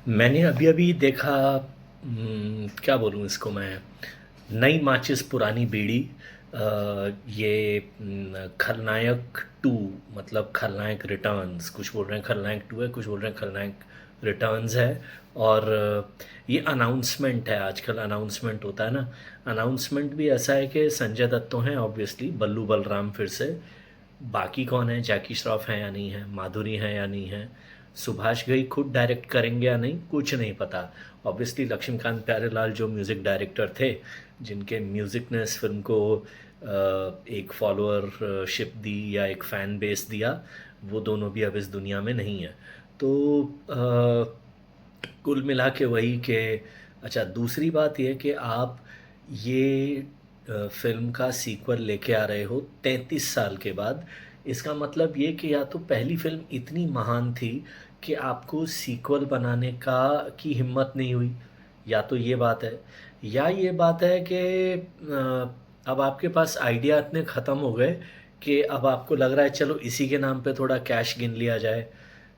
मैंने अभी-अभी देखा। क्या बोलूँ इसको मैं, नई माचिस पुरानी बीड़ी। ये खलनायक 2, मतलब खलनायक रिटर्न्स, कुछ बोल रहे हैं खलनायक 2 है, कुछ बोल रहे हैं खलनायक रिटर्न्स है। और ये अनाउंसमेंट है, आजकल अनाउंसमेंट होता है ना। अनाउंसमेंट भी ऐसा है कि संजय दत्त तो हैं ऑब्वियसली, बल्लू बलराम फिर से, बाकी कौन है, जैकी श्रॉफ हैं या नहीं है, माधुरी हैं या नहीं है, सुभाष घई खुद डायरेक्ट करेंगे या नहीं, कुछ नहीं पता। ऑब्वियसली लक्ष्मीकांत प्यारेलाल जो म्यूज़िक डायरेक्टर थे, जिनके म्यूज़िक ने इस फिल्म को एक फॉलोअरशिप दी या एक फ़ैन बेस दिया, वो दोनों भी अब इस दुनिया में नहीं है। तो कुल मिला के वही कि अच्छा, दूसरी बात ये कि आप ये फ़िल्म का सीक्वल लेके आ रहे हो 33 साल के बाद। इसका मतलब ये कि या तो पहली फ़िल्म इतनी महान थी कि आपको सीक्वल बनाने का की हिम्मत नहीं हुई, या तो ये बात है, या ये बात है कि अब आपके पास आइडिया इतने ख़त्म हो गए कि अब आपको लग रहा है चलो इसी के नाम पे थोड़ा कैश गिन लिया जाए।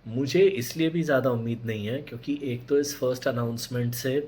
मुझे इसलिए भी ज़्यादा उम्मीद नहीं है क्योंकि एक तो इस फर्स्ट अनाउंसमेंट से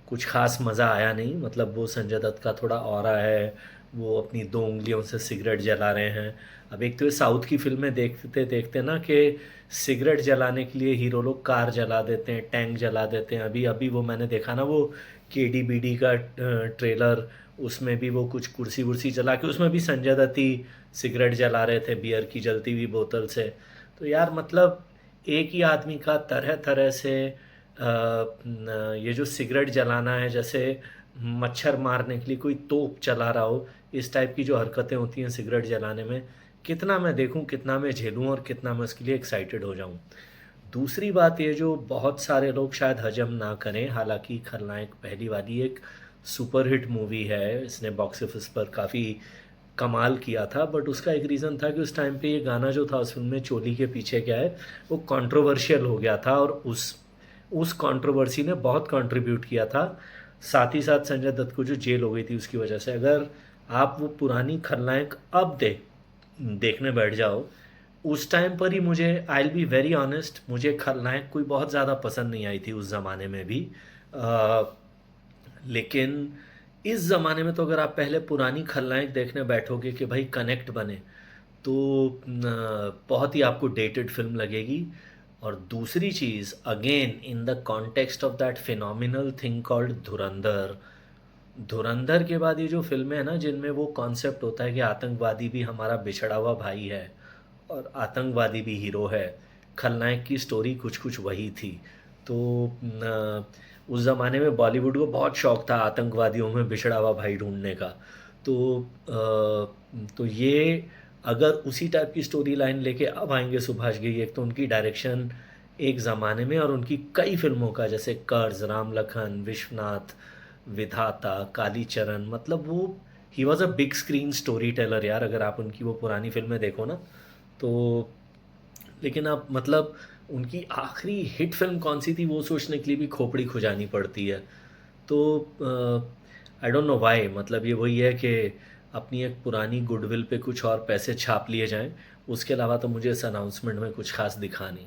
कुछ ख़ास मज़ा आया नहीं, मतलब वो संजय दत्त का थोड़ा ऑरा है, वो अपनी 2 उँगलियों से सिगरेट जला रहे हैं। अब एक तो ये साउथ की फ़िल्में देखते-देखते ना कि सिगरेट जलाने के लिए हीरो लोग कार जला देते हैं, टैंक जला देते हैं। अभी-अभी वो मैंने देखा ना, वो केडी-बीडी का ट्रेलर, उसमें भी वो कुछ कुर्सी-वुर्सी जला के, उसमें भी संजय दत्त ही सिगरेट जला रहे थे बियर की जलती हुई बोतल से। तो यार मतलब एक ही आदमी का तरह-तरह से ये जो सिगरेट जलाना है, जैसे मच्छर मारने के लिए कोई तोप चला रहा हो, इस टाइप की जो हरकतें होती हैं सिगरेट जलाने में, कितना मैं देखूँ, कितना मैं झेलूँ और कितना मैं उसके लिए एक्साइटेड हो जाऊँ। दूसरी बात ये जो बहुत सारे लोग शायद हज़म ना करें, हालाँकि खलनायक पहली वाली एक सुपरहिट मूवी है, इसने बॉक्स ऑफिस पर काफ़ी कमाल किया था, बट उसका एक रीज़न था कि उस टाइम पे ये गाना जो था उस फ़िल्म में, चोली के पीछे क्या है, वो कंट्रोवर्शियल हो गया था और उस कंट्रोवर्सी ने बहुत कंट्रीब्यूट किया था। साथ ही साथ संजय दत्त को जो जेल हो गई थी उसकी वजह से। अगर आप वो पुरानी खलनायक अब देखने बैठ जाओ, उस टाइम पर ही मुझे, I will be very honest, मुझे खलनायक कोई बहुत ज़्यादा पसंद नहीं आई थी उस ज़माने में भी। अ, लेकिन इस ज़माने में तो अगर आप पहले पुरानी खलनायक देखने बैठोगे कि भाई कनेक्ट बने, तो बहुत ही आपको डेटेड फ़िल्म लगेगी। और दूसरी चीज़, again in the context of that phenomenal thing called Dhurandhar, Dhurandhar के बाद ये जो फ़िल्में हैं ना, जिनमें वो कॉन्सेप्ट होता है कि आतंकवादी भी हमारा बिछड़ा हुआ भाई है और आतंकवादी भी हीरो है, खलनायक की स्टोरी कुछ-कुछ वही थी। तो उस ज़माने में बॉलीवुड को बहुत शौक था आतंकवादियों में बिछड़ा हुआ भाई ढूँढने का। तो ये अगर उसी टाइप की स्टोरी लाइन लेके अब आएँगे सुभाष घई, एक तो उनकी डायरेक्शन एक ज़माने में, और उनकी कई फ़िल्मों का जैसे कर्ज़, राम लखन, विश्वनाथ, विधाता, कालीचरण, मतलब वो he was a big screen story teller यार, अगर आप उनकी वो पुरानी फ़िल्में देखो ना। तो लेकिन आप मतलब उनकी आखिरी हिट फ़िल्म कौन-सी थी वो सोचने के लिए भी खोपड़ी खुजानी पड़ती है। तो आई डोंट नो व्हाई, मतलब ये वही है कि अपनी एक पुरानी गुडविल पे कुछ और पैसे छाप लिए जाएँ, उसके अलावा तो मुझे इस अनाउंसमेंट में कुछ ख़ास दिखा नहीं।